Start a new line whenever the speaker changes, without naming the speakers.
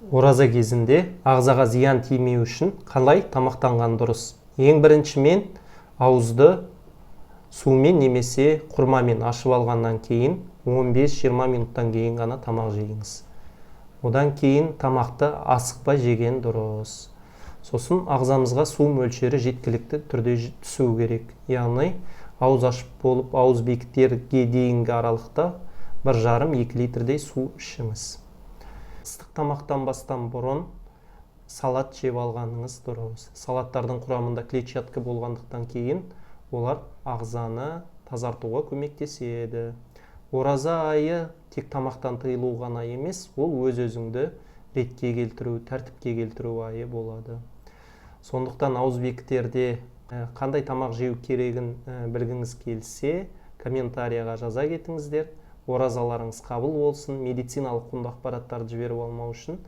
Ораза кезінде ағзаға зиян тимеу үшін қалай тамақтанған дұрыс? Ең бірінші мен ауызды сумен немесе құрмамен ашып алғаннан кейін 15-20 минуттан кейін ғана тамақ жейіңіз. Одан кейін тамақты асықпай жеген дұрыс. Сосын ағзамызға су мөлшері жеткілікті түрде түсу керек. Яғни ауыз ашып болып ауыз бекіттерге дейінгі аралықта 1,5-2 литрдей су ішіңіз. Ыстық тамақтан бастан бұрын салат жеп алғаныңыз дұрыс. Салаттардың құрамында клетчатка болғандықтан кейін олар ағзаны тазартуға көмектеседі. Ораза айы тек тамақтан тыйылу ғана емес, ол өз-өзіңді ретке келтіру, тәртіпке келтіру айы болады. Сондықтан ауыз бекіттерде қандай тамақ жеу керегін білгіңіз келсе, комментарияға жаза кетіңіздер. Оразаларыңыз қабыл болсын. Медициналық құнды ақпараттарды жіберіп алмау үшін